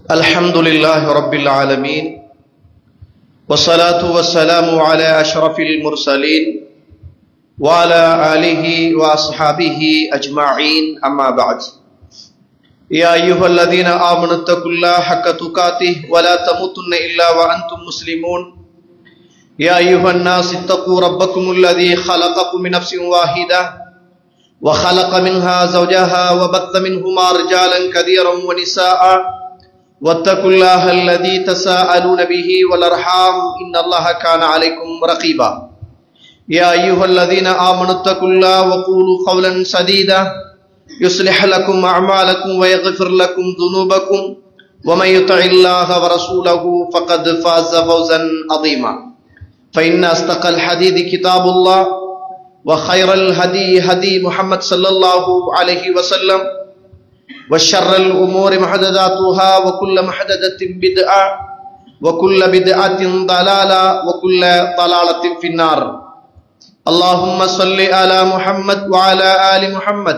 الحمد لله رب العالمين والصلاة والسلام على أشرف المرسلين وعلى آله وأصحابه أجمعين أما بعد يا أيها الذين آمنوا اتقوا الله حق تقاته ولا تموتن إلا وأنتم مسلمون يا أيها الناس اتقوا ربكم الذي خلقكم من نفس واحدة وخلق منها زوجها وبث منهما رجالا كثيرا ونساء واتقوا الله الذي تساءلون به والأرحام إن الله كان عليكم رقيبا يا أيها الذين آمنوا اتقوا الله وقولوا قولا سديدا يصلح لكم أعمالكم ويغفر لكم ذنوبكم ومن يطع الله ورسوله فقد فاز فوزا عظيما فإن أصدق الحديث كتاب الله وخير الهدي هدي محمد صلى الله عليه وسلم وشر الأمور محدثاتها وكل محدثة بدعة وكل بدعة ضلالة وكل ضلالة في النار اللهم صل على محمد وعلى آل محمد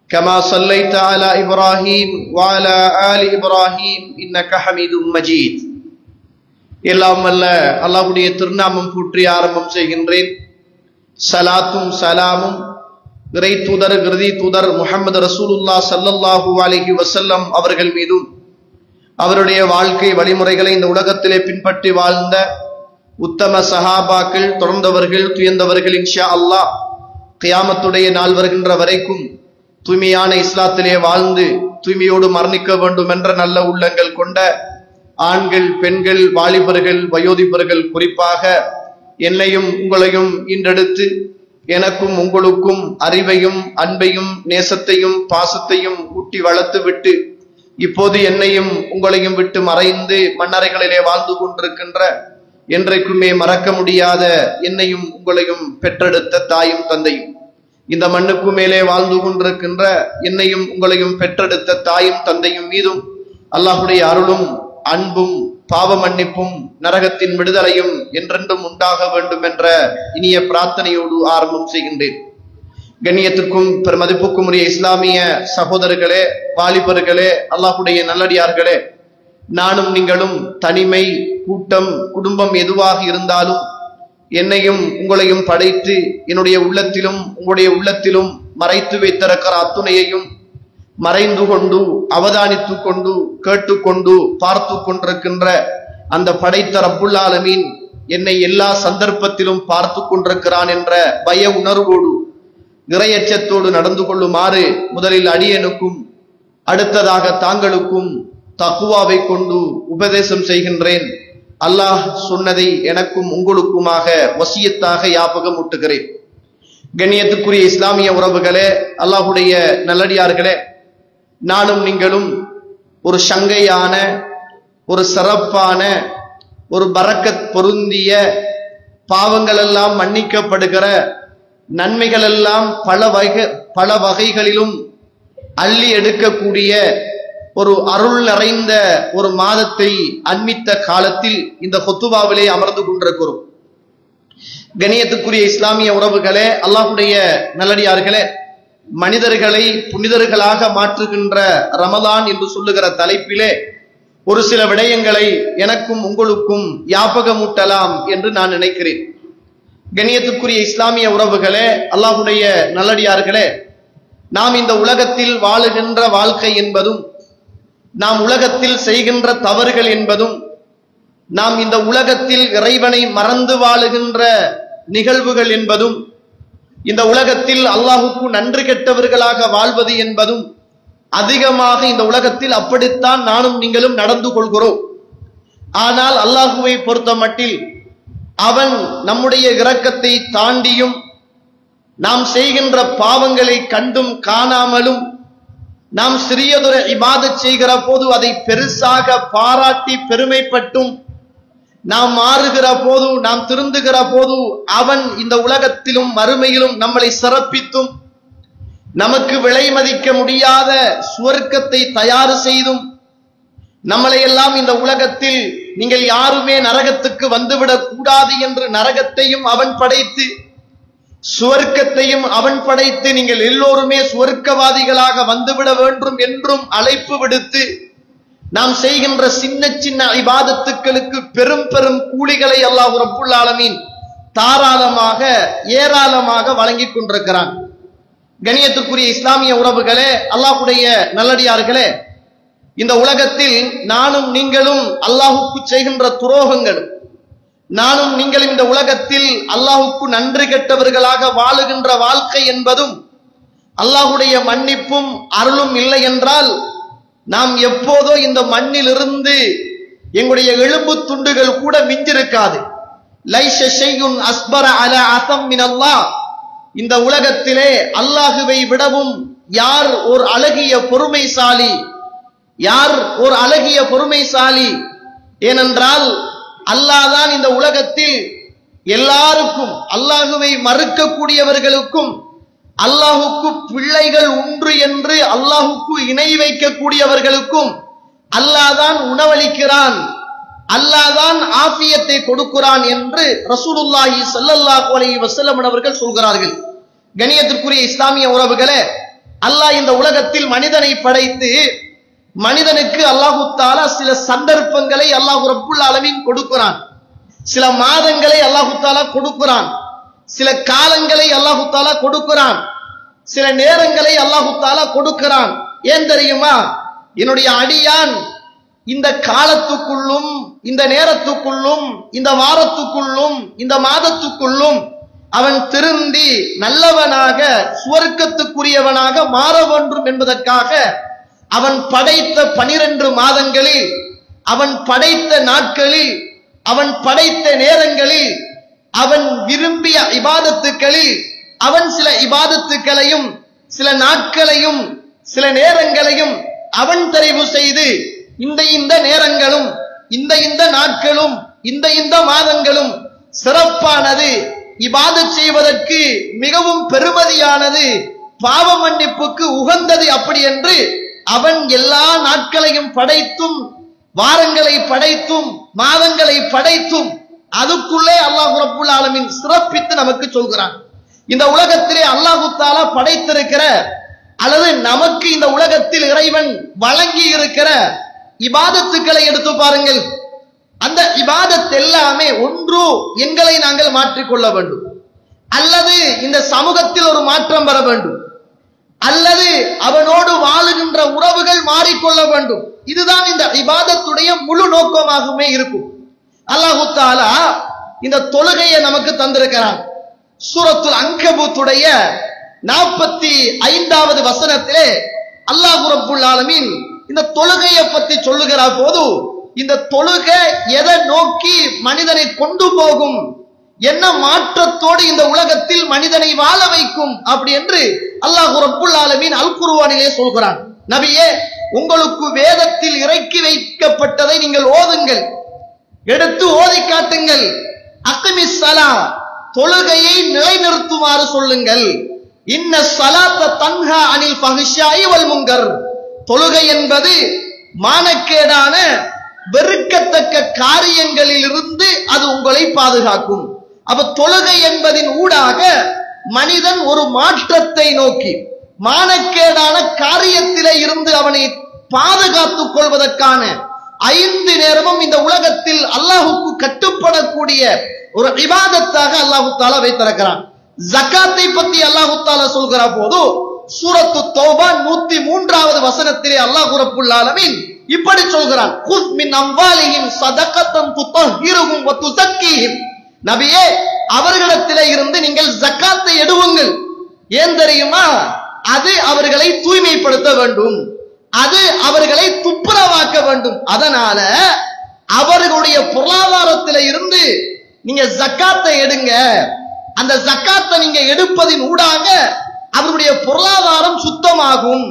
كما صليت على إبراهيم وعلى آل إبراهيم إنك حميد مجيد எல்லாம் அல்ல அல்லாஹ்வுடைய திருநாமம் போற்றி ஆரம்பம் செய்கின்றேன். சலாத்தும் சலாமும் இறை தூதர் இறுதி தூதர் முஹம்மது ரசூலுல்லாஹ் ஸல்லல்லாஹு அலைஹி வஸல்லம் அவர்கள் மீதும் அவருடைய வாழ்க்கை வழிமுறைகளை இந்த உலகத்திலே பின்பற்றி வாழ்ந்த உத்தம சஹாபாக்கள் தொடர்ந்தவர்கள் துயர்ந்தவர்கள் இன்ஷா அல்லாஹ் கியாமத்துடைய நாள் வருகின்ற வரைக்கும் தூய்மையான இஸ்லாத்திலே வாழ்ந்து தூய்மையோடு மரணிக்க வேண்டும் என்ற நல்ல உள்ளங்கள் கொண்ட ஆண்கள் பெண்கள் வாலிபர்கள் வயோதிபர்கள் குறிப்பாக என்னையும் உங்களையும் இன்றெடுத்து எனக்கும் உங்களுக்கும் அறிவையும் அன்பையும் நேசத்தையும் பாசத்தையும் ஊட்டி வளர்த்து விட்டு இப்போது என்னையும் உங்களையும் விட்டு மறைந்து மண்ணறைகளிலே வாழ்ந்து கொண்டிருக்கின்ற என்றைக்குமே மறக்க முடியாத என்னையும் உங்களையும் பெற்றெடுத்த தாயும் தந்தையும் இந்த மண்ணுக்கு மேலே வாழ்ந்து கொண்டிருக்கின்ற என்னையும் உங்களையும் பெற்றெடுத்த தாயும் தந்தையும் மீதும் அல்லாஹ்வுடைய அருளும் அன்பும் பாவ மன்னிப்பும் நரகத்தின் விடுதலையும் என்றென்றும் உண்டாக வேண்டும் என்ற இனிய பிரார்த்தனையோடு ஆரம்பம் செய்கின்றேன். கண்ணியத்துக்கும் பெருமதிப்புக்கும் உரிய இஸ்லாமிய சகோதரர்களே, வாலிபர்களே, அல்லாஹ்வுடைய நல்லடியார்களே, நானும் நீங்களும் தனிமை கூட்டம் குடும்பம் எதுவாக இருந்தாலும் என்னையும் உங்களையும் படைத்து என்னுடைய உள்ளத்திலும் உங்களுடைய உள்ளத்திலும் மறைத்து வைத்திருக்கிற அத்துணையையும் மறைந்து கொண்டு அவதானித்து கொண்டு கேட்டுக்கொண்டு பார்த்து கொண்டிருக்கின்ற அந்த படைத்த ரப்புல் ஆலமீன் என்னை எல்லா சந்தர்ப்பத்திலும் பார்த்து கொண்டிருக்கிறான் என்ற பய உணர்வோடு இறையச்சத்தோடு நடந்து கொள்ளுமாறு முதலில் அடியனுக்கும் அடுத்ததாக தாங்களுக்கும் தக்குவாவை கொண்டு உபதேசம் செய்கின்றேன். அல்லாஹ் சொன்னதை எனக்கும் உங்களுக்குமாக வசியத்தாக ஞாபகம் ஊட்டுகிறேன். கண்ணியத்துக்குரிய இஸ்லாமிய உறவுகளே, அல்லாஹ்வுடைய நல்லடியார்களே, நானும் நீங்களும் ஒரு சங்கையான ஒரு சிறப்பான ஒரு பரக்கத் பொருந்திய பாவங்கள் எல்லாம் மன்னிக்கப்படுகிற நன்மைகள் எல்லாம் பல வகைகளிலும் அள்ளி எடுக்கக்கூடிய ஒரு அருள் நிறைந்த ஒரு மாதத்தை அண்மித்த காலத்தில் இந்த ஹுத்துபாவிலே அமர்ந்து கொண்டிருக்கிறோம். கண்ணியத்துக்குரிய இஸ்லாமிய உறவுகளே, அல்லாஹ்வுடைய நல்லடியார்களே, மனிதர்களை புனிதர்களாக மாற்றுகின்ற ரமலான் என்று சொல்லுகிற தலைப்பிலே ஒரு சில விடயங்களை எனக்கும் உங்களுக்கும் ஞாபகமூட்டலாம் என்று நான் நினைக்கிறேன். கண்ணியத்துக்குரிய இஸ்லாமிய உறவுகளே, அல்லாஹ்வுடைய நல்லடியார்களே, நாம் இந்த உலகத்தில் வாழுகின்ற வாழ்க்கை என்பதும் நாம் உலகத்தில் செய்கின்ற தவறுகள் என்பதும் நாம் இந்த உலகத்தில் இறைவனை மறந்து வாழுகின்ற நிகழ்வுகள் என்பதும் இந்த உலகத்தில் அல்லாஹுக்கு நன்றி கெட்டவர்களாக வாழ்வது என்பதும் அதிகமாக இந்த உலகத்தில் அப்படித்தான் நானும் நீங்களும் நடந்து கொள்கிறோம். ஆனால் அல்லாஹுவை பொறுத்த மட்டில் அவன் நம்முடைய இரக்கத்தை தாண்டியும் நாம் செய்கின்ற பாவங்களை கண்டும் காணாமலும் நாம் சிறியதொரு இபாதத் செய்கிற போது அதை பெருசாக பாராட்டி பெருமைப்பட்டும் நாம் மாறுகிற போது நாம் திருந்துகிற போது அவன் இந்த உலகத்திலும் மறுமையிலும் நம்மளை சிறப்பித்தும் நமக்கு விலை மதிக்க முடியாத சுவர்க்கத்தை தயார் செய்தும் நம்மளை எல்லாம் இந்த உலகத்தில் நீங்கள் யாருமே நரகத்துக்கு வந்துவிடக் கூடாது என்று நரகத்தையும் அவன் படைத்து சுவர்க்கத்தையும் அவன் படைத்து நீங்கள் எல்லோருமே சுவர்க்கவாதிகளாக வந்துவிட வேண்டும் என்றும் அழைப்பு விடுத்து நாம் செய்கின்ற சின்ன சின்ன இபாதத்துக்களுக்கு பெரும் பெரும் கூலிகளை அல்லாஹ் ரப்புல் ஆலமீன் தாராளமாக ஏராளமாக வழங்கிக் கொண்டிருக்கிறான். கண்ணியத்திற்குரிய இஸ்லாமிய உறவுகளே, அல்லாஹ்வுடைய நல்லடியார்களே, இந்த உலகத்தில் நானும் நீங்களும் அல்லாஹ்வுக்கு செய்கின்ற துரோகங்களும், நானும் நீங்களும் இந்த உலகத்தில் அல்லாஹ்வுக்கு நன்றி கெட்டவர்களாக வாழுகின்ற வாழ்க்கை என்பதும், அல்லாஹ்வுடைய மன்னிப்பும் அருளும் இல்லை என்றால் நாம் எப்போதோ இந்த மண்ணிலிருந்து எங்களுடைய எலும்பு துண்டுகள் கூட மிஞ்சிருக்காது. லைஸ ஷைஉன் அஸ்பர அலா அஸம் மினல்லாஹ். இந்த உலகத்திலே அல்லாஹுவை விடவும் யார் ஒரு அழகிய பொறுமைசாலி, யார் ஒரு அழகிய பொறுமைசாலி? ஏனென்றால் அல்லாஹ் தான் இந்த உலகத்தில் எல்லாருக்கும், அல்லாஹுவை மறுக்கக்கூடியவர்களுக்கும், அல்லாஹுக்கு பிள்ளைகள் உண்டு என்று அல்லாஹுக்கு இணை வைக்கக்கூடியவர்களுக்கும் அல்லாஹ் தான் உணவளிக்கிறான், அல்லாஹ் தான் ஆஃபியத்தை கொடுக்கிறான் என்று ரசூலுல்லாஹி ஸல்லல்லாஹு அலைஹி வஸல்லம் அவர்கள் சொல்கிறார்கள். கண்ணியத்திற்குரிய இஸ்லாமிய உறவுகளே, அல்லாஹ் இந்த உலகத்தில் மனிதனை படைத்து மனிதனுக்கு அல்லாஹு தஆலா சில சந்தர்ப்பங்களை அல்லாஹ் ரப்புல் ஆலமீன் கொடுக்கிறான், சில மாதங்களை அல்லாஹு தஆலா கொடுக்கிறான், சில காலங்களை அல்லாஹு தஆலா கொடுக்கிறான், சில நேரங்களை அல்லாஹு தஆலா கொடுக்கிறான். ஏன் தெரியுமா? என்னுடைய அடியான் இந்த காலத்துக்குள்ளும், இந்த நேரத்துக்குள்ளும், இந்த வாரத்துக்குள்ளும், இந்த மாதத்துக்குள்ளும் அவன் திருந்தி நல்லவனாக சுவர்க்கத்துக்குரியவனாக மாற வேண்டும் என்பதற்காக அவன் படைத்த 12 மாதங்களில், அவன் படைத்த நாட்களில், அவன் படைத்த நேரங்களில், அவன் விரும்பிய இபாதத்துக்களில் அவன் சில இபாதத்துக்களையும் சில நாட்களையும் சில நேரங்களையும் அவன் தெரிவு செய்து இந்த நேரங்களும் இந்த நாட்களும் இந்த மாதங்களும் சிறப்பானது, இபாதத் செய்வதற்கு மிகவும் பெருமதியானது, பாவ மன்னிப்புக்கு உகந்தது அப்படி என்று அவன் எல்லா நாட்களையும் படைத்தும், வாரங்களை படைத்தும், மாதங்களை படைத்தும் அதுக்குள்ளே அல்லாஹ் ரப்புல் ஆலமீன் சிறப்பித்து நமக்கு சொல்கிறான். இந்த உலகத்திலே அல்லாஹ் தஆலா படைத்திருக்கிற அல்லது நமக்கு இந்த உலகத்தில் இறைவன் வழங்கி இருக்கிற இபாதத்துக்களை எடுத்து பாருங்கள். அந்த இபாதத் எல்லாமே ஒன்று எங்களை நாங்கள் மாற்றிக்கொள்ள வேண்டும், அல்லது இந்த சமூகத்தில் ஒரு மாற்றம் வர வேண்டும், அல்லது அவனோடு வாழுகின்ற உறவுகள் மாறிக்கொள்ள வேண்டும். இதுதான் இந்த இபாதத்துடைய முழு நோக்கமாகவே இருக்கும். அல்லாஹு தஆலா இந்த தொழுகையை நமக்கு தந்திருக்கிறான். சூரத்துல் அன்கபூத்துடைய 45வது வசனத்திலே அல்லாஹ் ரப்புல் ஆலமீன் இந்த தொழுகையை பற்றி சொல்லுகிற போது, இந்த தொழுகை எதை நோக்கி மனிதனை கொண்டு போகும், என்ன மாற்றத்தோடு இந்த உலகத்தில் மனிதனை வாழ வைக்கும் அப்படி என்று அல்லாஹ் ரப்புல் ஆலமீன் அல் குர்ஆனிலே சொல்கிறான். நபியே, உங்களுக்கு வேதத்தில் இறக்கி வைக்கப்பட்டதை நீங்கள் ஓதுங்கள், எடுத்து ஓதி காட்டுங்கள். அக்மிஸ் ஸலா, தொழுகையை நிலைநிறுத்துமாறு சொல்லுங்கள். இன்ன ஸலாத்த தன்ஹா அனில் ஃபஹ்ஷாஇ வல் முன்கர், தொழுகை என்பது மானக்கேடான வெறுக்கத்தக்க காரியங்களில் இருந்து அது உங்களை பாதுகாக்கும். அப்ப தொழுகை என்பதின் ஊடாக மனிதன் ஒரு மாற்றத்தை நோக்கி மானக்கேடான காரியத்திலே இருந்து அவனை பாதுகாத்துக் கொள்வதற்கான 5 நேரமும் இந்த உலகத்தில் அல்லாஹுக்கு கட்டுப்படக்கூடிய ஒரு இபாதத்தாக அல்லாஹு தஆலா வைத்திருக்கிறான். ஜகாத்தை பற்றி அல்லாஹு தஆலா சொல்கிற போது சூரத்து தௌபா 103வது வசனத்திலே அல்லாஹ் ரப்புல் ஆலமீன் இப்படி சொல்கிறான். குஸ் மின் அம்வாலிஹிம் ஸதகத்தன் துதஹிருஹும் வ துஸக்கீஹிம். நபியே, அவர்களிடத்திலே இருந்து நீங்கள் ஜகாத்தை எடுவுங்கள். ஏன் தெரியுமா? அது அவர்களை தூய்மைப்படுத்த வேண்டும், அது அவர்களை துப்புரவாக்க வேண்டும். அதனால அவர்களுடைய பொருளாதாரத்திலே இருந்து நீங்க ஜகாத்தை எடுங்க. அந்த ஜகாத்தை நீங்க எடுப்பதின் ஊடாக அவருடைய பொருளாதாரம் சுத்தமாகும்,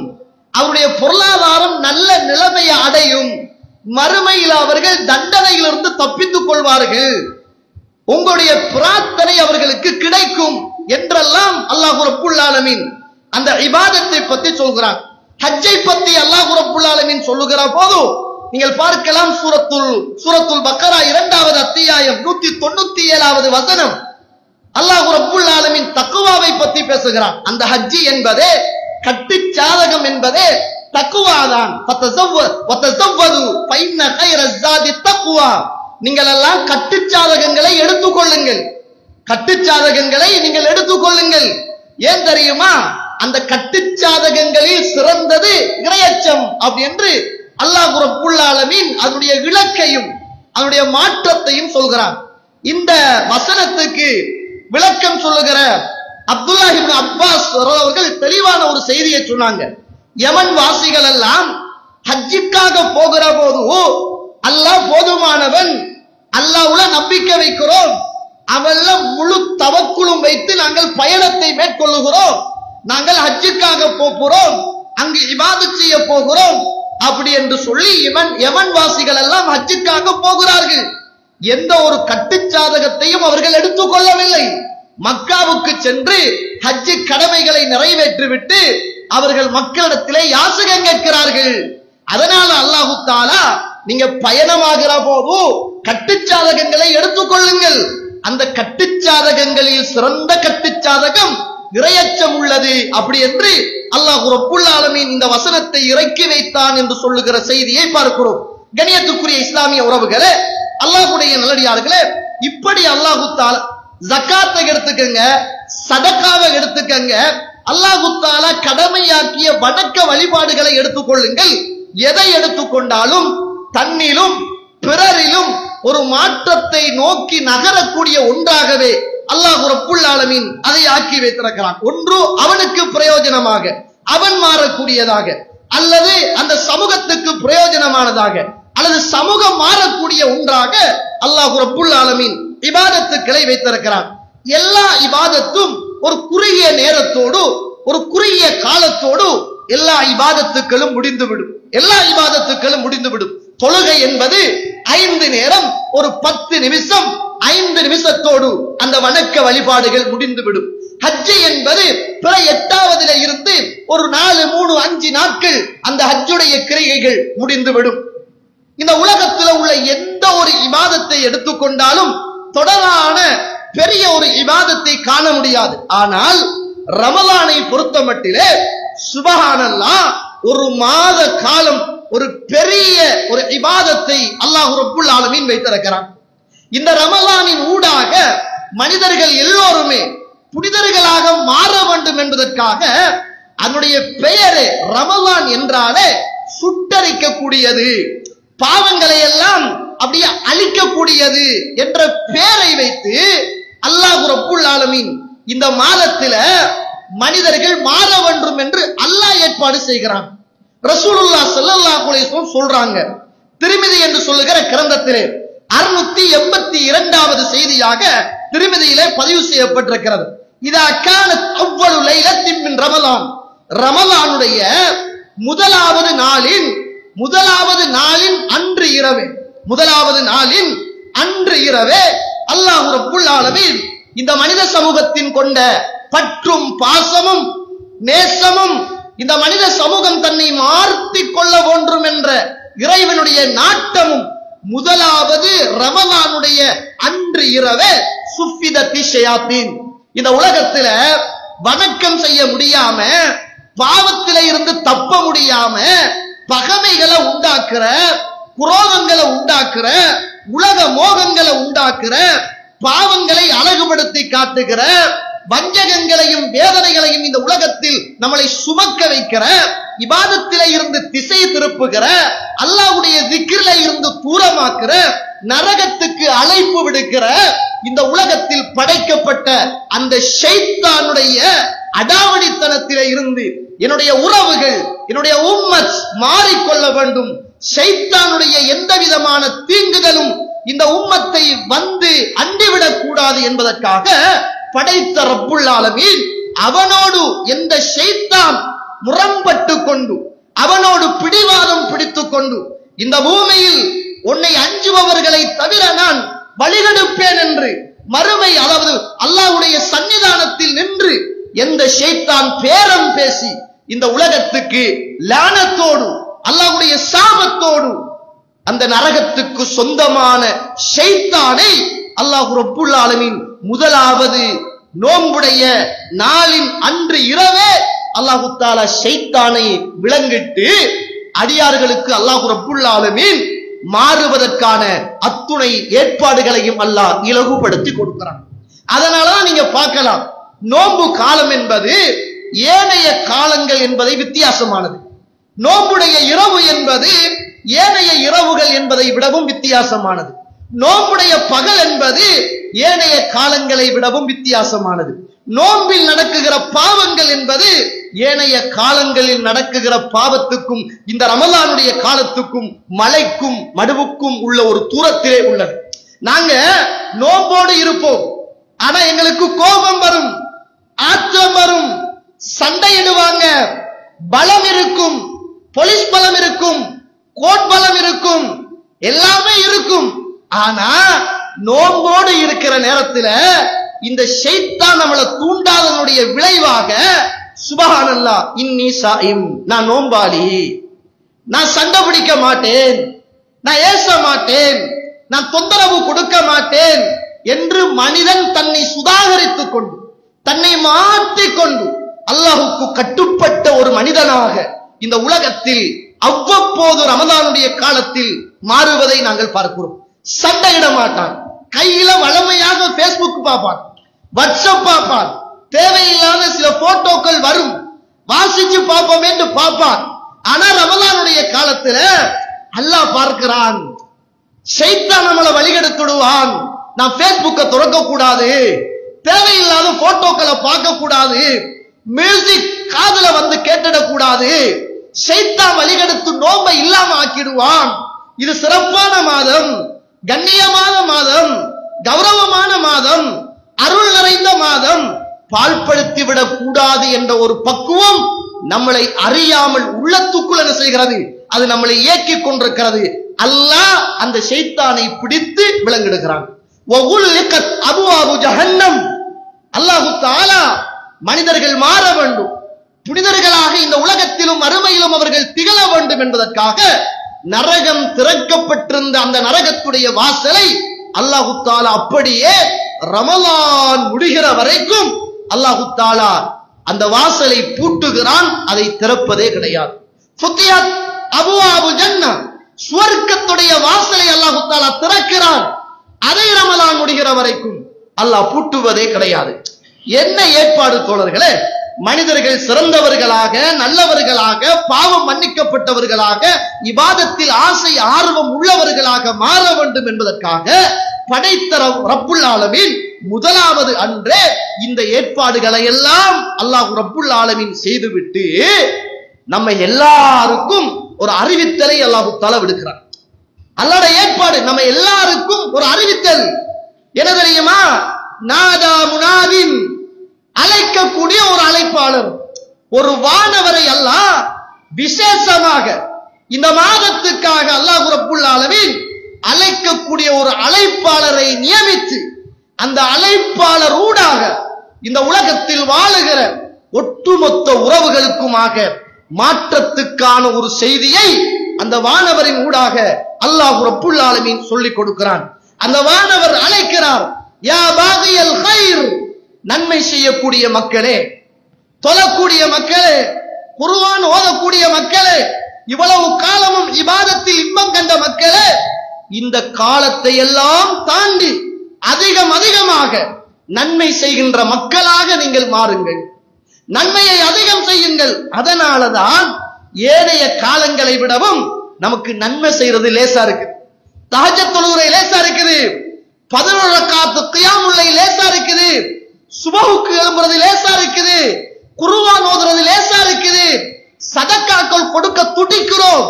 அவருடைய பொருளாதாரம் நல்ல நிலைமையை அடையும், மறுமையில் அவர்கள் தண்டனையிலிருந்து தப்பித்துக் கொள்வார்கள், உங்களுடைய பிரார்த்தனை அவர்களுக்கு கிடைக்கும் என்றெல்லாம் அல்லாஹ் ரப்புல் ஆலமீன் அந்த இபாதத்தை பற்றி சொல்கிறான். ஹஜ்ஜை பற்றி அல்லாஹ் ரப்புல் ஆலமீன் சொல்லுகிற போது நீங்கள் பார்க்கலாம், சூரத்துல் பக்கரா 2வது அத்தியாயம் 197வது வசனம். அல்லாஹ் ரப்புல் ஆலமீன் தக்வாவை பற்றி பேசுகிறான். அந்த ஹஜ்ஜி என்பதே, கட்டுச்சாதகம் என்பதே தக்குவாதான். நீங்கள் எல்லாம் கட்டுச்சாதகங்களை எடுத்துக்கொள்ளுங்கள், கட்டுச்சாதகங்களை நீங்கள் எடுத்துக்கொள்ளுங்கள். ஏன் தெரியுமா? அந்த கட்டுச்சாதகங்களில் சிறந்தது இறையச்சம் அப்படி என்று அல்லாஹ் ரப்புல் ஆலமீன் அதனுடைய விளக்கையும் அதனுடைய மாற்றத்தையும் சொல்கிறார். இந்த வசனத்துக்கு விளக்கம் சொல்லுகிற அப்துல்லாஹ் இப்னு அப்பாஸ் அவர்கள் தெளிவான ஒரு செய்தியை சொன்னாங்க. யமன் வாசிகள் எல்லாம் ஹஜ்ஜுக்காக போகிற போது அல்லாஹ் போதுமானவன், அல்லாஹ்வுல நம்பிக்கை வைக்கிறோம், அவல்ல முழு தவக்குலும் வைத்து நாங்கள் பயணத்தை மேற்கொள்ளுகிறோம், நாங்கள் ஹஜ்ஜுக்காக போகிறோம், அங்கு இபாதத் செய்ய போகிறோம் அப்படி என்று சொல்லி யமன் வாசிகள் எல்லாம் ஹஜ்ஜுக்காக போகிறார்கள். எந்த ஒரு கட்டுச்சாதகத்தையும் அவர்கள் எடுத்துக்கொள்ளவில்லை. மக்காவுக்கு சென்று ஹஜ்ஜு கடமைகளை நிறைவேற்றிவிட்டு அவர்கள் மக்களிடத்திலே யாசகம் கேட்கிறார்கள். அதனால அல்லாஹு தஆலா நீங்க பயணமாகிற போது கட்டுச்சாதகங்களை எடுத்துக்கொள்ளுங்கள், அந்த கட்டுச்சாதகங்களில் சிறந்த கட்டுச்சாதகம் இறையச்சம் உள்ளது அப்படி என்று அல்லாஹ் ரப்புல் ஆலமீன் இந்த வசனத்தை இறக்கி வைத்தான் என்று சொல்லுகிற செய்தியை பார்க்கிறோம். கண்ணியத்துக்குரிய இஸ்லாமிய உறவுகளே, அல்லாஹ்வுடைய நல்லடியார்களே, இப்படி அல்லாஹு தஆலா ஜகாத்தை எடுத்துக்கங்க, சதகாவை எடுத்துக்கங்க, அல்லாஹு தஆலா கடமையாக்கிய வணக்க வழிபாடுகளை எடுத்துக்கொள்ளுங்கள். எதை எடுத்துக்கொண்டாலும் தன்னிலும் பிறரிலும் ஒரு மாற்றத்தை நோக்கி நகரக்கூடிய ஒன்றாகவே அல்லாஹ் ரப்புல் ஆலமீன் அதை ஆக்கி வைத்திருக்கிறான். ஒன்று அவனுக்கு பிரயோஜனமாக, அவன் மாறக்கூடியதாக, அல்லது அந்த சமூகத்துக்கு பிரயோஜனமானதாக, அல்லது சமூகம் மாறக்கூடிய ஒன்றாக அல்லாஹ் ரப்புல் ஆலமீன் இபாதத்துக்களை வைத்திருக்கிறான். எல்லா இபாதத்தும் ஒரு குறுகிய நேரத்தோடு, ஒரு குறுகிய காலத்தோடு எல்லா இபாதத்துக்களும் முடிந்துவிடும். எல்லா இபாதத்துக்களும் முடிந்துவிடும். தொழுகை என்பது 5 நேரம், ஒரு 10 நிமிஷம், 5 நிமிஷத்தோடு அந்த வணக்க வழிபாடுகள் முடிந்துவிடும். ஹஜ் என்பது பிற 8வதில இருந்து ஒரு 4, 3, 5 நாட்கள் அந்த ஹஜ்ஜுடைய கிரிகைகள் முடிந்துவிடும். இந்த உலகத்தில் உள்ள எந்த ஒரு இபாதத்தை எடுத்துக்கொண்டாலும் தொடரான பெரிய ஒரு இபாதத்தை காண முடியாது. ஆனால் ரமலானை பொறுத்த மட்டிலே சுபஹானல்லாஹ், ஒரு மாத காலம் ஒரு பெரிய ஒரு இபாதத்தை அல்லாஹ் ரப்புல் ஆலமீன் வைத்திருக்கிறான். இந்த ரமலானின் ஊடாக மனிதர்கள் எல்லோருமே புனிதர்களாக மாற வேண்டும் என்பதற்காக அதனுடைய பெயரே ரமலான் என்றாலே சுட்டரிக்கக்கூடியது, பாவங்களை எல்லாம் அப்படியே அழிக்கக்கூடியது என்ற பெயரை வைத்து அல்லாஹ் ரப்புல் ஆலமீன் இந்த மாதத்தில மனிதர்கள் மாற வேண்டும் என்று அல்லாஹ் ஏற்பாடு செய்கிறான். ரசூலுல்லாஹ் ஸல்லல்லாஹு அலைஹி வஸல்லம் சொல்றாங்க, திருமிதி என்று சொல்லுகிற கிரந்தத்திலே 682வது செய்தியாக திருமிதியிலே பதிவு செய்யப்பட்டிருக்கிறது. இதா கானத் அவ்வளு லைலத்தின் மின் ரமலான், ரமலானுடைய முதலாவது நாளின் அன்று இரவே, முதலாவது நாளின் அன்று இரவே அல்லாஹ் ரப்புல் ஆலமீன் இந்த மனித சமூகத்தின் கொண்ட பற்றும் பாசமும் நேசமும், இந்த மனித சமூகம் தன்னை மாற்றிக் கொள்ள வேண்டும் என்ற இறைவனுடைய நாட்டமும் முதலாவது ரமலானுடைய அன்று இரவே சுஃபிதத்தி ஷயாத்தீன், இந்த உலகத்துல வணக்கம் செய்ய முடியாம, பாவத்தில இருந்து தப்ப முடியாம, பகைமைகளை உண்டாக்குற, குரோதங்களை உண்டாக்குற, உலக மோகங்களை உண்டாக்குற, பாவங்களை அழகுபடுத்தி காட்டுகிற, வஞ்சகங்களையும் வேதனைகளையும் இந்த உலகத்தில் நம்மளை சுமக்க வைக்கிற, இபாதத்திலே இருந்து திசை திருப்புகிற, அல்லாஹ்வுடைய திக்ரிலே இருந்து தூரமாக்குற, நரகத்துக்கு அழைப்பு விடுக்கிற இந்த உலகத்தில் படைக்கப்பட்ட அந்த ஷைத்தானுடைய அடாவடித்தனத்திலே இருந்து என்னுடைய உறவுகள், என்னுடைய உம்மத் மாறிக்கொள்ள வேண்டும். ஷைத்தானுடைய எந்த விதமான தீங்குகளும் இந்த உம்மத்தை வந்து அண்டிவிடக் கூடாது என்பதற்காக படைத்த ரப்புல் ஆலமீன் அவனோடு எந்த ஷைத்தான் முரண்பட்டு கொண்டு, அவனோடு பிடிவாதம் பிடித்துக் கொண்டு, இந்த பூமியில் உன்னை அஞ்சுபவர்களை தவிர நான் வழிகெடுப்பேன் என்று மறுமை, அதாவது அல்லாஹ்வுடைய சன்னிதானத்தில் நின்று எந்த ஷைத்தான் பேரம் பேசி இந்த உலகத்துக்கு லானத்தோடு, அல்லாஹ்வுடைய சாபத்தோடு, அந்த நரகத்துக்கு சொந்தமான ஷைத்தானை அல்லாஹ் ரப்புல் ஆலமீன் முதலாவது நோன்புடைய நாளின் அன்று இரவே அல்லாஹு தஆலா ஷைத்தானை விலங்கிட்டு அடியார்களுக்கு அல்லாஹ் ரப்புல் ஆலமீன் மாறுவதற்கான அத்துணை ஏற்பாடுகளையும் அல்லாஹ் இலகுபடுத்தி கொடுக்கிறான். அதனாலதான் நீங்க பார்க்கலாம், நோன்பு காலம் என்பது ஏனைய காலங்கள் என்பதை வித்தியாசமானது. நோன்புடைய இரவு என்பது ஏனைய இரவுகள் என்பதை விடவும் வித்தியாசமானது. நோன்புடைய பகல் என்பது ஏனைய காலங்களை விடவும் வித்தியாசமானது. நோன்பில் நடக்குகிற பாவங்கள் என்பது ஏனைய காலங்களில் நடக்குகிற பாவத்துக்கும் இந்த ரமலானுடைய காலத்துக்கும் மலைக்கும் மடுவுக்கும் உள்ள ஒரு தூரத்திலே உள்ளது. நாங்க நோன்போடு இருப்போம், ஆனா எங்களுக்கு கோபம் வரும், ஆத்திரம் வரும், சண்டையிடுவாங்க, பலம் இருக்கும், போலீஸ் பலம் இருக்கும், கோர்ட் பலம் இருக்கும், எல்லாமே இருக்கும். ஆனா நோன்போடு இருக்கிற நேரத்துல இந்த ஷைத்தான் நம்மளை தூண்டாதனுடைய விளைவாக சுப்ஹானல்லாஹ் இன்னி சாயிம், நான் நோன்பாளி, நான் சண்டை பிடிக்க மாட்டேன், நான் ஏச மாட்டேன், நான் தொந்தரவு கொடுக்க மாட்டேன் என்று மனிதன் தன்னை சுதாகரித்துக் கொண்டு தன்னை மாற்றிக்கொண்டு அல்லாஹ்வுக்கு கட்டுப்பட்ட ஒரு மனிதனாக இந்த உலகத்தில் அவ்வப்போது ரமதானுடைய காலத்தில் மாறுவதை நாங்கள் பார்க்கிறோம். சண்டையிட மாட்டான், கையில வளமையாக பேஸ்புக் பார்ப்பான், வாட்ஸ்அப் பார்ப்பான், தேவையில்லாத சில போட்டோக்கள் வரும், வாசிச்சு பார்ப்போம் என்று பார்ப்பான். ஆனா ரமலானுடைய காலத்துல அல்லாஹ் பார்க்கிறான், ஷைத்தான் நம்மளை வழிகெடுத்துடுவான், நான் பேஸ்புக்கை துறக்க கூடாது, தேவையில்லாத போட்டோக்களை பார்க்க கூடாது, மியூசிக் காதுல வந்து கேட்டுடக் கூடாது, ஷைத்தான் வழிகெடுத்து நோன்பை இல்லாம ஆக்கிடுவான். இது சிறப்பான மாதம், கண்ணியமான மாதம், கௌரவமான மாதம், அருள் நிறைந்த மாதம், பால்படுத்தி விடக் கூடாது என்ற ஒரு பக்குவம் நம்மளை அறியாமல் உள்ளத்துக்குள் என்ன செய்கிறது, அது நம்மளை இயக்கிக் கொண்டிருக்கிறது. அல்லாஹ் அந்த ஷைத்தானை பிடித்து விலங்கிடுகிறான். அபுவாபு ஜஹன்னம், அல்லாஹு தஆலா மனிதர்கள் மாற வேண்டும், புனிதர்களாக இந்த உலகத்திலும் அருமையிலும் அவர்கள் திகழ வேண்டும் என்பதற்காக நரகம் திறக்கப்பட்டிருந்த அந்த நரகத்துடைய வாசலை அல்லாஹு தஆலா அப்படியே ரமலான் முடிகிற வரைக்கும் அல்லாஹு தஆலா அந்த வாசலை பூட்டுகிறான், அதை திறப்பதே கிடையாது. ஃபுத்தியத் அபுவாபு ஜன்னah, சுவர்க்கத்துடைய வாசலை அல்லாஹு தஆலா திறக்கிறான், அதை ரமலான் முடிகிற வரைக்கும் அல்லாஹ் பூட்டுவதே கிடையாது. என்ன ஏற்பாடு தோழர்களே! மனிதர்கள் சிறந்தவர்களாக, நல்லவர்களாக, பாவம் மன்னிக்கப்பட்டவர்களாக, இபாதத்தில் ஆசை ஆர்வம் உள்ளவர்களாக மாற வேண்டும் என்பதற்காக படைத்த ரப்புல் ஆலமீன் முதலாவது அன்றே இந்த ஏற்பாடுகளை எல்லாம் அல்லாஹ் ரப்புல் ஆலமீன் செய்துவிட்டு நம்ம எல்லாருக்கும் ஒரு அறிவித்தலை அல்லாஹ் தஆலா விடுக்கிறான். அல்லாஹ்வுடைய ஏற்பாடு நம்ம எல்லாருக்கும் ஒரு அறிவித்தல். என்ன தெரியுமா? நாதா முனாதின், அழைக்கக்கூடிய ஒரு அழைப்பாளர், ஒரு வானவரை அல்லாஹ் விசேஷமாக இந்த மாதத்துக்காக அல்லாஹ் ரப்புல் ஆலமீன் அழைக்கக்கூடிய ஒரு அழைப்பாளரை நியமித்து அந்த அழைப்பாளர் ஊடாக இந்த உலகத்தில் வாழுகிற ஒட்டுமொத்த உறவுகளுக்குமாக மாற்றத்துக்கான ஒரு செய்தியை அந்த வானவரின் ஊடாக அல்லாஹ் ரப்புல் ஆலமீன் சொல்லிக் கொடுக்கிறான். அந்த வானவர் அழைக்கிறார், யா பாகியல் கைர், நன்மை செய்யக்கூடிய மக்களே, தொழக்கூடிய மக்களே, குர்ஆன் ஓதக்கூடிய மக்களே, இவ்வளவு காலமும் இபாதத்தில் இன்பம் கண்ட மக்களே, இந்த காலத்தை எல்லாம் தாண்டி அதிகமாக நன்மை செய்கின்ற மக்களாக நீங்கள் மாறுங்கள், நன்மையை அதிகம் செய்யுங்கள். அதனாலதான் ஏனைய காலங்களை விடவும் நமக்கு நன்மை செய்யறது லேசா இருக்கு. தஹஜ்ஜத் தொழுகை லேசா இருக்குது, 11 ரக்காத் கியாமுல் லைல் லேசா இருக்குது, சுபஹுக்கு எழும்புறது லேசா இருக்குது, குர்ஆன் ஓதுறது லேசா இருக்குது, சதக்காக்கள் கொடுக்க துடிக்கிறோம்.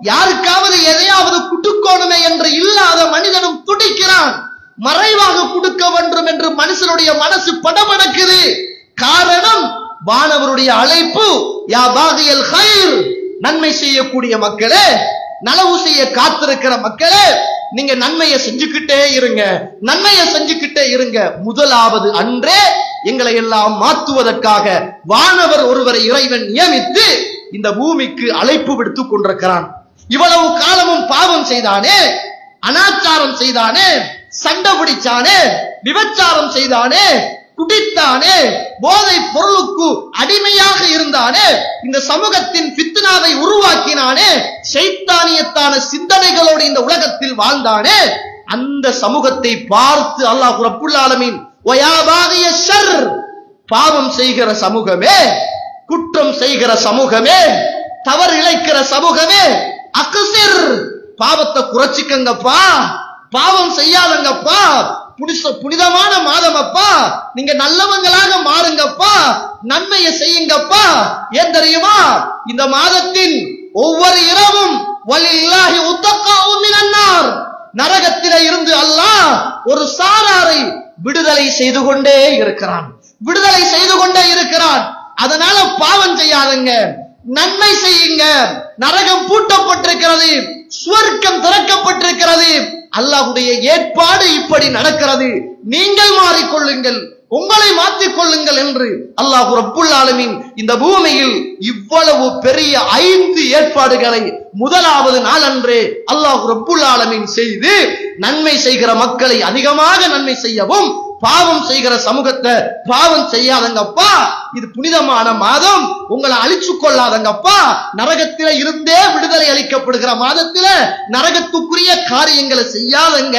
யாருக்காவது எதையாவது குடுக்கணுமே என்று இல்லாத மனிதனும் துடிக்கிறான். மறைவாக கொடுக்க வேண்டும் என்று மனுஷனுடைய மனசு படபடக்குது. காரணம், வானவருடைய அழைப்பு, யா பாகியல் கைர், நன்மை செய்யக்கூடிய மக்களே, நலவு செய்ய காத்திருக்கிற மக்களே, நீங்க நன்மையை செஞ்சுக்கிட்டே இருங்க, நன்மையை செஞ்சுக்கிட்டே இருங்க. முதலாவது அன்றே எங்களை எல்லாம் மாற்றுவதற்காக வானவர் ஒருவரை இறைவன் நியமித்து இந்த பூமிக்கு அழைப்பு விடுத்துக் கொண்டிருக்கிறான். இவ்வளவு காலமும் பாவம் செய்தானே, அனாச்சாரம் செய்தானே, சண்டை பிடிச்சானே, விபச்சாரம் செய்தானே, குடித்தானே, போதை பொருளுக்கு அடிமையாக இருந்தானே, இந்த சமூகத்தின் ஃபித்னாவை உருவாக்கினானே, ஷைத்தானியத்தான சிந்தனைகளோடு இந்த உலகத்தில் வாழ்ந்தானே, அந்த சமூகத்தை பார்த்து அல்லாஹ் ரப்புல் ஆலமீன் வயா பாகிய ஷர், பாவம் செய்கிற சமூகமே, குற்றம் செய்கிற சமூகமே, தவறு இழைக்கிற சமூகமே, அக்ஸிர், பாவத்தை குறைச்சிக்கங்கப்பா, பாவம் செய்யாதங்கப்பா, புனிதமான மாதம் அப்பா, நீங்க நல்லவங்களாக மாறுங்கப்பா, நன்மையை செய்யுங்கப்பா. ஏன் தெரியுமா? இந்த மாதத்தின் ஒவ்வொரு இரவும் வலில்லாஹி உத்தகாஉ மினன்னார், நரகத்திலே இருந்து அல்லாஹ் ஒரு சாராரை விடுதலை செய்து கொண்டே இருக்கிறான், விடுதலை செய்து கொண்டே இருக்கிறான். அதனால பாவம் செய்யாதங்க, நன்மை செய்யுங்க. நரகம் பூட்டப்பட்டிருக்கிறது, சுவர்க்கம் திறக்கப்பட்டிருக்கிறது. அல்லாஹ்வுடைய ஏற்பாடு இப்படி நடக்கிறது. நீங்கள் மாறிக்கொள்ளுங்கள், உங்களை மாற்றிக் கொள்ளுங்கள் என்று அல்லாஹ் ரப்புல் ஆலமீன் இந்த பூமியில் இவ்வளவு பெரிய 5 ஏற்பாடுகளை முதலாவது நாளன்றே அல்லாஹ் ரப்புல் ஆலமீன் செய்து நன்மை செய்கிற மக்களை அதிகமாக நன்மை செய்யவும், பாவம் செய்கிற சமூகத்தை பாவம் செய்யாதங்கப்பா, இது புனிதமான மாதம், உங்களை அழிச்சு கொள்ளாதங்கப்பா, நரகத்தில இருந்தே விடுதலை அளிக்கப்படுகிற மாதத்தில நரகத்துக்குரிய காரியங்களை செய்யாதங்க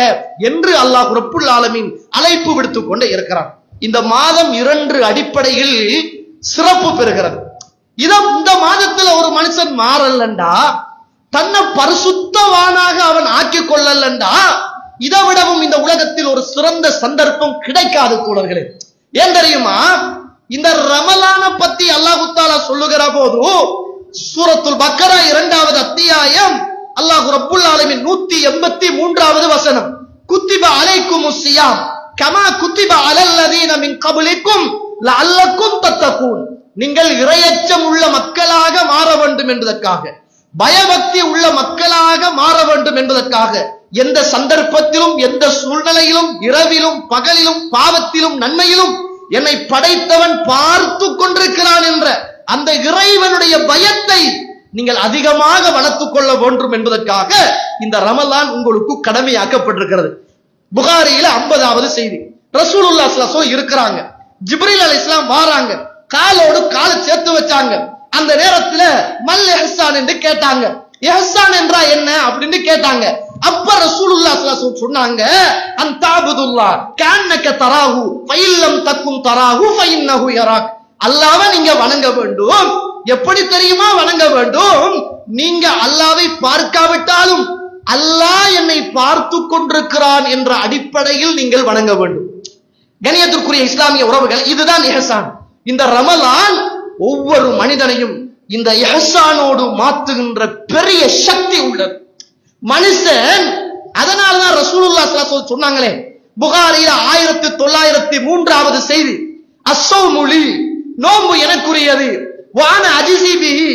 என்று அல்லாஹ் ரப்புல் ஆலமீன் அழைப்பு விடுத்துக் கொண்டே இருக்கிறான். இந்த மாதம் 2 அடிப்படையில் சிறப்பு பெறுகிறது. இந்த மாதத்துல ஒரு மனுஷன் மாறலண்டா, தன்னை பரிசுத்தவானாக அவன் ஆக்கிக் கொள்ளலண்டா, இதை விடவும் இந்த உலகத்தில் ஒரு சிறந்த சந்தர்ப்பம் கிடைக்காது தோழர்களே. ஏன் தெரியுமா? இந்த ரமலான பத்தி அல்லாஹ் தஆலா சொல்லுகிற போது சூரத்துல் பக்கரா 2வது அத்தியாயம் அல்லாஹ் ரப்புல் ஆலமீன் 183வது வசனம், குத்திப அலைக்குமுஸ் ஸியாம் கமா குத்திப அலல்லதீன மின் கப்லிக்கும் லஅல்லக்கும் தத்தகூன், நீங்கள் இறையச்சம் உள்ள மக்களாக மாற வேண்டும் என்பதற்காக, பயபக்தி உள்ள மக்களாக மாற வேண்டும் என்பதற்காக, எந்த சந்தர்ப்பத்திலும் எந்த சூழ்நிலையிலும் இரவிலும் பகலிலும் பாவத்திலும் நன்மையிலும் என்னை படைத்தவன் பார்த்து கொண்டிருக்கிறான் என்ற அந்த இறைவனுடைய பயத்தை நீங்கள் அதிகமாக வளர்த்துக் கொள்ள வேண்டும் என்பதற்காக இந்த ரமலான் உங்களுக்கு கடமையாக்கப்பட்டிருக்கிறது. புகாரியில 50வது செய்தி, ரசூலுல்லாஹி ஸல்லல்லாஹு அலைஹி வஸல்லம் இருக்கிறாங்க, ஜிப்ரீல் அலைஹிஸ்ஸலாம் வராங்க, காலோடு கால சேர்த்து வச்சாங்க. அந்த நேரத்துல மல் இஹ்சான் என்று கேட்டாங்க. இஹ்சான் என்றா என்ன அப்படின்னு கேட்டாங்க. அப்ப ரசூலுல்லாஹி ஸல்லல்லாஹு அலைஹி வஸல்லம் சொன்னாங்க, அன்தஅபுதுல்லாஹ் கஅன்னக தராஹு ஃபஇல்லம் தகுன் தராஹு ஃபஇன்னஹு யராக், அல்லாஹ்வை நீங்க வணங்க வேண்டும். எப்படி தெரியுமா வணங்க வேண்டும்? நீங்க அல்லாஹ்வை பார்க்காவிட்டாலும் அல்லாஹ் என்னை பார்த்து கொண்டிருக்கிறான் என்ற அடிப்படையில் நீங்கள் வணங்க வேண்டும். கண்ணியத்திற்குரிய இஸ்லாமிய உறவுகள், இதுதான் இஹ்சான். இந்த ரமலான் ஒவ்வொரு மனிதனையும் இந்த இஹ்சானோடு மாற்றுகின்ற பெரிய சக்தி உள்ளது மனுஷன். அதனாலதான் ரசூலுல்லாஹி ஸல்லல்லாஹு அலைஹி வஸல்லம் சொன்னாங்களே, புகாரியில 1903வது செய்தி, அஸ்ஸௌமுலி, நோன்பு எனக்குரியது, வான அஜிசிபிஹி,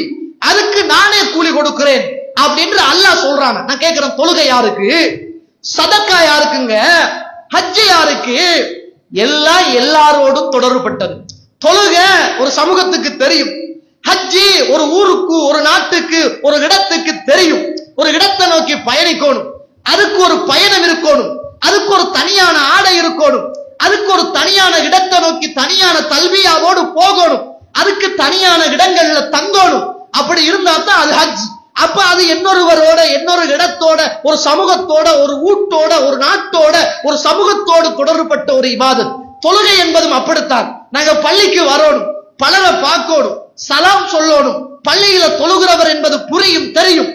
அதுக்கு நானே கூலி கொடுக்கிறேன் அப்படின்னு அல்லாஹ் சொல்றாங்க. நான் கேட்கிறேன், தொழுகை யாருக்கு? சதக்கா யாருக்குங்க? ஹஜ் யாருக்கு? எல்லாம் எல்லாரோடும் தொடர்புபட்டது. தொழுகை ஒரு சமூகத்துக்கு தெரியும், ஹஜ்ஜி ஒரு ஊருக்கு, ஒரு நாட்டுக்கு, ஒரு இடத்துக்கு தெரியும். ஒரு இடத்தை நோக்கி பயணிக்கணும், அதுக்கு ஒரு பயணம் இருக்கணும், அதுக்கு ஒரு தனியான ஆடை இருக்கணும், அதுக்கு ஒரு தனியான இடத்தை நோக்கி தனியான தல்பியாவோடு போகணும், அதுக்கு தனியான இடங்கள்ல தங்கணும். அப்படி இருந்தா தான் அது ஹஜ். அப்ப அது இன்னொருவரோட, இன்னொரு இடத்தோட, ஒரு சமூகத்தோட, ஒரு ஊட்டோட, ஒரு நாட்டோட, ஒரு சமூகத்தோடு தொடர்புபட்ட ஒரு இபாதத். தொழுகை என்பதும் அப்படித்தான். நாங்க பள்ளிக்கு வரணும், பலரை பார்க்கணும், சலாம் சொல்லணும், பள்ளியில தொழுகிறவர் என்பது புரியும், தெரியும்.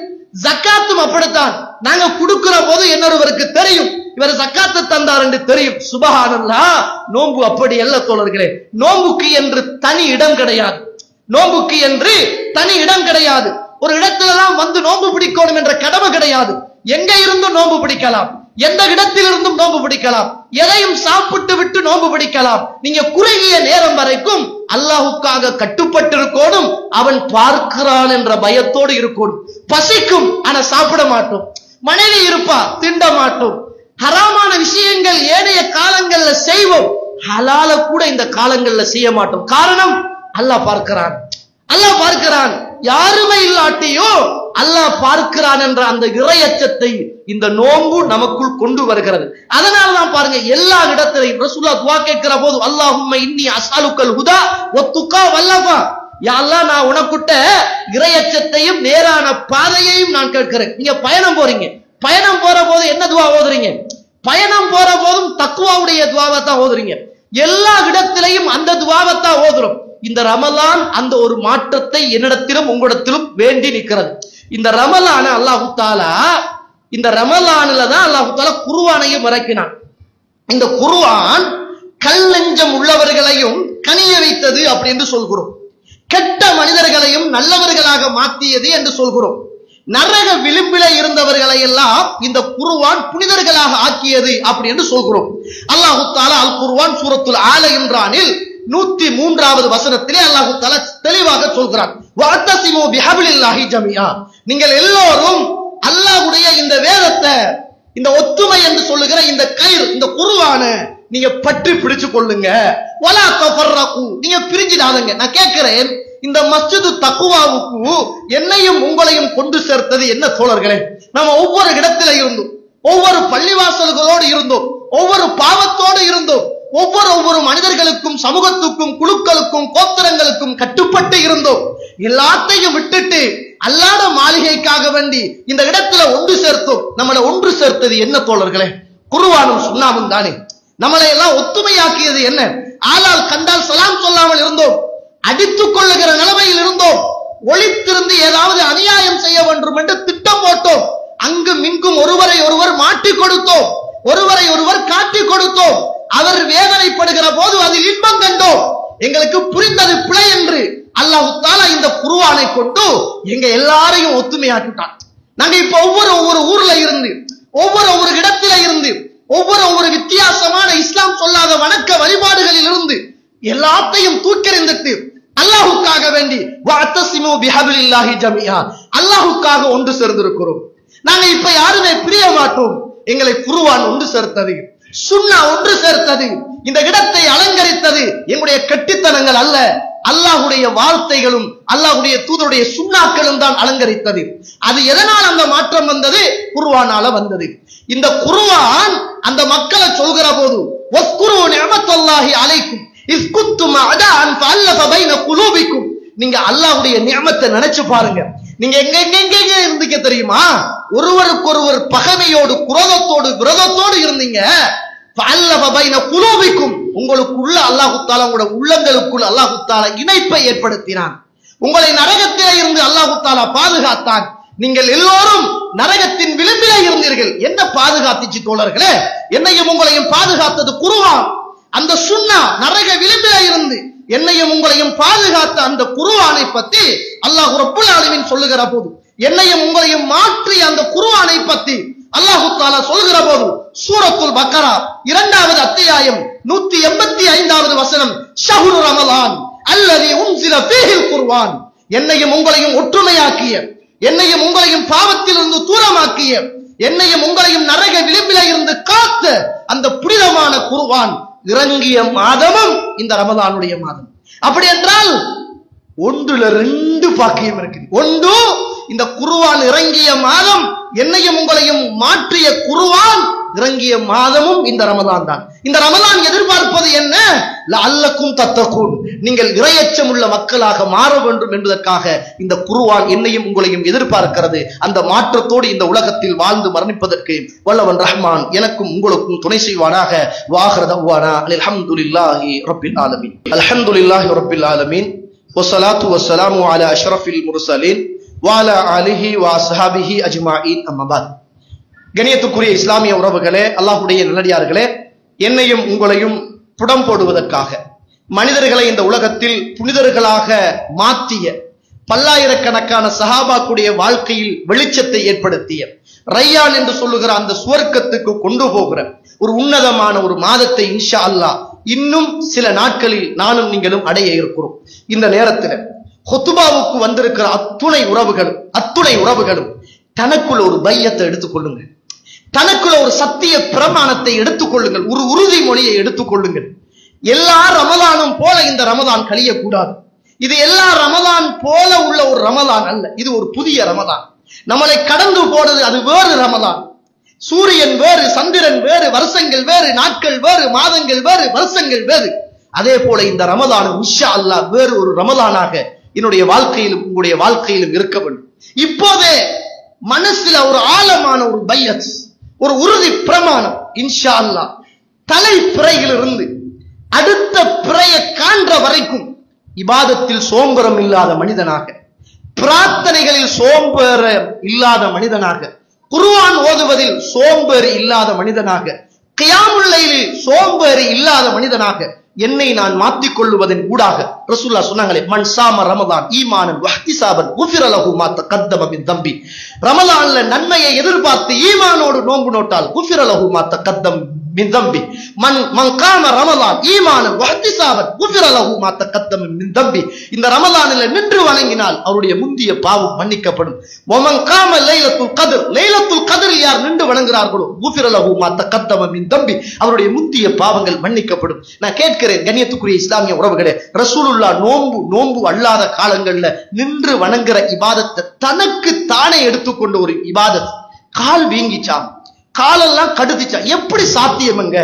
ஜக்காத்தும் அப்படித்தான். நாங்க கொடுக்கிற போது இன்னொருவருக்கு தெரியும், இவர் ஜக்காத்து தந்தார் என்று தெரியும். சுபஹானல்லாஹ். நோன்பு அப்படி அல்ல தோழர்களே. நோன்புக்கு என்று தனி இடம் கிடையாது, நோன்புக்கு என்று தனி இடம் கிடையாது. ஒரு இடத்துல எல்லாம் வந்து நோன்பு பிடிக்கணும் என்ற கடமை கிடையாது. எங்க இருந்தும் நோன்பு பிடிக்கலாம், எந்த இடத்தில் இருந்தும் நோன்பு பிடிக்கலாம், எதையும் சாப்பிட்டு விட்டு நோன்பு பிடிக்கலாம். நீங்க குறுகிய நேரம் வரைக்கும் அல்லாஹ்வுக்காக கட்டுப்பட்டு இருக்கணும், அவன் பார்க்கிறான் என்ற பயத்தோடு இருக்கணும். பசிக்கும், ஆனா சாப்பிட மாட்டோம். மனைவி இருப்பா, திண்ட மாட்டோம். ஹராமான விஷயங்கள் ஏனைய காலங்கள்ல செய்வோம், ஹலால கூட இந்த காலங்கள்ல செய்ய மாட்டோம். காரணம், அல்லாஹ் பார்க்கிறான், அல்லாஹ் பார்க்கிறான். யாருமே இல்லாட்டியும் அல்லாஹ் பார்க்கிறான் என்ற அந்த இறையச்சத்தை இந்த நோன்பு நமக்குள் கொண்டு வருகிறது. அதனாலதான் பாருங்க, எல்லா இடத்திலையும் ரசூலுல்லாஹ் துஆ கேட்கிற போது அல்லாஹும்ம இன்னி அஸ்அலுக்கல் ஹுதா வத்துகா வல்லஃபா, யா அல்லாஹ் நான் உனக்கிட்ட இறையச்சத்தையும் நேரான பாதையையும் நான் கேட்கிறேன். நீங்க பயணம் போறீங்க, பயணம் போற போது என்ன துஆ ஓதுறீங்க? பயணம் போற போதும் தக்வாவுடைய துஆவை தான் ஓதுறீங்க. எல்லா இடத்திலையும் அந்த துஆவை தான் ஓதுறோம். இந்த ரமலான் அந்த ஒரு மாற்றத்தை என்னிடத்திலும் உங்களிடத்திலும் வேண்டி நிற்கிறது. இந்த ரமலான அல்லாஹு தஆலா, இந்த ரமலான்ல தான் அல்லாஹு தஆலா குர்ஆனையும் இறக்கினான். இந்த குர்ஆன் கல்லெஞ்சம் உள்ளவர்களையும் கனிய வைத்தது அப்படி என்று சொல்கிறோம். கெட்ட மனிதர்களையும் நல்லவர்களாக மாற்றியது என்று சொல்கிறோம். நரக விளிம்பிலே இருந்தவர்களை எல்லாம் இந்த குர்ஆன் புனிதர்களாக ஆக்கியது அப்படி என்று சொல்கிறோம். அல்லாஹு தஆலா அல் குர்ஆன் சூரத்துல் ஆல இம்ரானில் 103வது வசனத்திலே அல்லாஹு தஆலா தெளிவாக சொல்கிறான், வஅத்தஸிமு பிஹப்லில்லாஹி ஜமீஆ, நீங்கள் எல்லோரும் அல்லாஹ்வுடைய இந்த வேதத்தை, இந்த ஒத்துமை என்று சொல்லுகிற இந்த கயிறு, இந்த குர்ஆனை நீங்க பற்றி பிடிச்சு கொள்ளுங்க. வலா தஃபர்ரகு, நீங்க பிரிஞ்சிடாதீங்க. நான் கேட்கிறேன், இந்த மஸ்ஜிது தக்வாவுக்கு என்னையும் உங்களையும் கொண்டு சேர்த்தது என்ன தோழர்களே? நம்ம ஒவ்வொரு இடத்துல இருந்தோம், ஒவ்வொரு பள்ளிவாசல்களோடு இருந்தோம், ஒவ்வொரு பாவத்தோடு இருந்தோம், ஒவ்வொரு மனிதர்களுக்கும் சமூகத்துக்கும் குழுக்களுக்கும் கோத்திரங்களுக்கும் கட்டுப்பட்டு இருந்தோம். எல்லாத்தையும் விட்டுட்டு அல்லாஹ் மாளிகைக்காக வேண்டி இந்த இடத்துல ஒன்று சேர்த்தோம். நம்மளை ஒன்று சேர்த்தது என்ன தோழர்களே? குர்ஆனும் சுன்னாவும் தானே. நம்மளை எல்லாம் ஒத்துமையாக்கியது என்ன? ஆளால் கண்டால் சலாம் சொல்லாமல் இருந்தோம், அடித்துக் கொள்ளுகிற நிலைமையில் இருந்தோம், ஒளித்திருந்து ஏதாவது அநியாயம் செய்ய வேண்டும் என்று திட்டம் போட்டோம், அங்கும் இங்கும் ஒருவரை ஒருவர் மாட்டிக் கொடுத்தோம், ஒருவரை ஒருவர் காட்டிக் கொடுத்தோம், அவர் வேதனைப்படுகிற போது அதில் இன்பம் கண்டோம். எங்களுக்கு புரிந்தது பிழை என்று அல்லாஹ் தஆலா இந்த குர்ஆனை கொண்டு எங்க எல்லாரையும் ஒத்துமையாக்கிட்டான். நாங்க இப்ப ஒவ்வொரு ஊர்ல இருந்து, ஒவ்வொரு இடத்தில இருந்து, ஒவ்வொரு வித்தியாசமான இஸ்லாம் சொல்லாத வணக்க வழிபாடுகளில் இருந்து எல்லாத்தையும் தூக்கெறிந்துட்டு அல்லாஹ்வுக்காக வேண்டி வஅத்தஸிமு பிஹப்லில்லாஹி ஜமீஆ, அல்லாஹ்வுக்காக ஒன்று சேர்ந்திருக்கிறோம். நாங்க இப்ப யாருமே பிரிய மாட்டோம். எங்களை குர்ஆன் ஒன்று சேர்த்தது, சுன்னா ஒன்று சேர்த்தது, இந்த இடத்தை அலங்கரித்தது எங்களுடைய கெட்டித்தனங்கள் அல்ல, அல்லாஹ்வுடைய வார்த்தைகளும் அல்லாஹ்வுடைய தூதருடைய சுன்னாக்களும் தான் அலங்கரித்தது. அது எதனால் அந்த மாற்றம் வந்தது? குர்ஆனால வந்தது. இந்த குர்ஆன் அந்த மக்களை சொல்கிற போது வஸ்குரு நிஅமத்தல்லாஹி அலைக்கும் இஸ் குன்தும் அதான் ஃபஅல்லஃப பைன குலூபிக்கும், நீங்க அல்லாஹ்வுடைய நிஅமத்தை நினைச்சு பாருங்க. நீங்க எங்க இருந்தீங்க தெரியுமா? ஒருவருக்கொருவர் பகைமையோடு குரோதத்தோடு விரோதத்தோடு இருந்தீங்க. ஃபஅல்லஃப பைன குலூபிக்கும், உங்களுக்குள்ள அல்லாஹ் தஆலா உங்களுடைய உள்ளங்களுக்குள் அல்லாஹ் தஆலா இணைப்பை ஏற்படுத்தினான். உங்களை நரகத்திலே இருந்து அல்லாஹ் தஆலா பாதுகாத்தான். நீங்கள் எல்லோரும் நரகத்தின் விளிம்பிலே இருந்தீர்கள். என்ன பாதுகாத்துச்சு தோழர்களே? என்னையும் உங்களையும் பாதுகாத்தது குர்ஆன். அந்த சுன்னா நரக விளிம்பிலே இருந்து என்னையும் உங்களையும் பாதுகாத்த அந்த குர்ஆனை பத்தி அல்லாஹ் ரப்புல் ஆலமீன் சொல்லுகிற போது, என்னையும் உங்களையும் மாற்றி அந்த குர்ஆனை பத்தி அல்லாஹ் தஆலா சொல்கிற போது சூரத்துல் பக்கரா 2வது அத்தியாயம் 185வது வசனம், ஷஹ்ரு ரமலான் அல்லதி உன்சில ஃபீஹில் குர்ஆன், என்னையும் உங்களையும் ஒற்றுமையாக்கிய, என்னையும் உங்களையும் பாவத்திலிருந்து தூரமாக்கிய, என்னையும் உங்களையும் நரக விளிம்பில இருந்து காத்த அந்த புனிதமான குர்ஆன் இறங்கிய மாதமும் இந்த ரமலானுடைய மாதம். அப்படி என்றால் ஒன்றுல 2 பாக்கியம் இருக்குது. ஒன்று, இந்த குர்ஆன் இறங்கிய மாதம், என்னையும் உங்களையும் மாற்றிய குர்ஆன் இறங்கிய மாதமும் இந்த ரமலான் தான். இந்த ரமலான் எதிர்பார்ப்பது என்ன? லஅல்லக்கும் தத்தகூன், நீங்கள் இறையச்சம் உள்ள மக்களாக மாற வேண்டும் என்பதற்காக இந்த குர்ஆன் என்னையும் உங்களையும் எதிர்பார்க்கிறது. அந்த மாற்றத்தோடு இந்த உலகத்தில் வாழ்ந்து மரணிப்பதற்கு வல்லவன் ரஹ்மான் எனக்கும் உங்களுக்கும் துணை செய்வானாக. வாஹிர தஅவானா அல்ஹம்துலில்லாஹி ரப்பில் ஆலமீன். அல்ஹம்துலில்லாஹி ரப்பில் ஆலமீன் வஸ்ஸலாத்து வஸ்ஸலாமு அலா அஷ்ரஃபில் முர்ஸலீன் வ அலா ஆலிஹி வ அஸ்ஹாபிஹி அஜ்மாஈன். அம்மா பாத். கண்ணியத்துக்குரிய இஸ்லாமிய உறவுகளே, அல்லாஹ்வுடைய நல்லடியார்களே, என்னையும் உங்களையும் புடம் போடுவதற்காக மனிதர்களை இந்த உலகத்தில் புனிதர்களாக மாற்றிய, பல்லாயிரக்கணக்கான சஹாபாக்குடைய வாழ்க்கையில் வெளிச்சத்தை ஏற்படுத்திய, ரையான் என்று சொல்லுகிற அந்த சுவர்க்கத்துக்கு கொண்டு போகிற ஒரு உன்னதமான ஒரு மாதத்தை இன்ஷா அல்லாஹ் இன்னும் சில நாட்களில் நானும் நீங்களும் அடைய இருக்கிறோம். இந்த நேரத்தில் ஹுத்பாவுக்கு வந்திருக்கிற அத்துணை உறவுகளும் தனக்குள்ள ஒரு பையத்தை எடுத்துக்கொள்ளுங்க, தனக்குள்ள ஒரு சத்திய பிரமாணத்தை எடுத்துக்கொள்ளுங்கள், ஒரு உறுதிமொழியை எடுத்துக்கொள்ளுங்கள். எல்லா ரமலானும் போல இந்த ரமலான் கழியக்கூடாது. இது எல்லா ரமலான் போல உள்ள ஒரு ரமலான் அல்ல. இது ஒரு புதிய ரமலான். நம்மளை கடந்து போனது அது வேறு ரமலான். சூரியன் வேறு, சந்திரன் வேறு, வருஷங்கள் வேறு, நாட்கள் வேறு, மாதங்கள் வேறு, வருஷங்கள் வேறு. அதே போல இந்த ரமலான் இன்ஷா அல்லாஹ் வேறு ஒரு ரமலானாக என்னுடைய வாழ்க்கையிலும் உங்களுடைய வாழ்க்கையிலும் இருக்க வேண்டும். இப்போதே மனசுல ஒரு ஆழமான ஒரு பையத், ஒரு உறுதி பிரமாணம். இன்ஷா அல்லாஹ் தலை பிறையிலிருந்து அடுத்த பிறையை காண்ற வரைக்கும் இபாதத்தில் சோம்பரம் இல்லாத மனிதனாக, பிரார்த்தனைகளில் சோம்பரம் இல்லாத மனிதனாக, குர்ஆன் ஓதுவதில் சோம்பேறி இல்லாத மனிதனாக, கியாமுல் லைலில் சோம்பேறி இல்லாத மனிதனாக என்னை நான் மாற்றிக் கொள்வதன் ஊடாக ரசூலுல்லாஹ் சொன்னாங்களே, மன் சாம ரமலான் ஈமானன் வஹ்திசாபன் குஃபிர லஹு மா தகத்தம மின் தம்பி. ரமலான்ல நன்மையை எதிர்பார்த்து ஈமானோடு நோன்பு நோட்டால் குஃபிர லஹு மா தகத்தம் மின் தம்பி. மன் காம ரமலான் ஈமானன் வஹ்திசாபன் குஃபிர லஹு மா தகத்தம மின் தம்பி. இந்த ரமலானில் நின்று வணங்கினால் அவருடைய முந்திய பாவம் மன்னிக்கப்படும். வமன் காம லைலத்துல் கத்ர், லைலத்துல் கத்ரில் யார் நின்று வணங்குகிறார்களோ குஃபிர லஹு மா தகத்தம மின் தம்பி, அவருடைய முந்திய பாவங்கள் மன்னிக்கப்படும். நான் கேட்கிறேன் கண்ணியத்துக்குரிய இஸ்லாமிய உறவுகளே, ரசூலுல்லாஹ் நோன்பு அல்லாத காலங்கள்ல நின்று வணங்குற இபாதத்தை தனக்கு தானே எடுத்துக்கொண்ட ஒரு இபாதத். கால் வீங்கிச்சாம், காலெல்லாம் கடுத்துச்சா, எப்படி சாத்தியமங்க?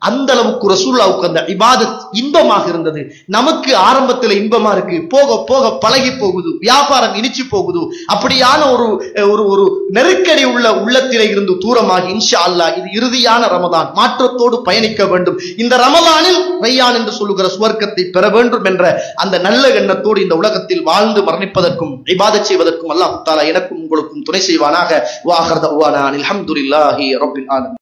அந்த அளவுக்கு ரசூலுல்லாஹ்வுக்கு அந்த இபாதத் இன்பமாக இருந்தது. நமக்கு ஆரம்பத்தில் இன்பமா இருக்கு, போக போக பழகி போகுது, வியாபாரம் இனிச்சு போகுது. அப்படியான ஒரு நெருக்கடி உள்ள உள்ளத்திலே இருந்து தூரமாகி இன்ஷா அல்லாஹ் இது இறுதியான ரமலான், மாற்றத்தோடு பயணிக்க வேண்டும். இந்த ரமலானில் ரையான் என்று சொல்லுகிற சுவர்க்கத்தை பெற வேண்டும் என்ற அந்த நல்ல எண்ணத்தோடு இந்த உலகத்தில் வாழ்ந்து மரணிப்பதற்கும் இபாதத் செய்வதற்கும் அல்லாஹ் தஆலா எனக்கும் உங்களுக்கும் துணை செய்வானாக. வ ஆகிரு தஅவானா அல்ஹம்துலில்லாஹி ரப்பில் ஆலமீன்.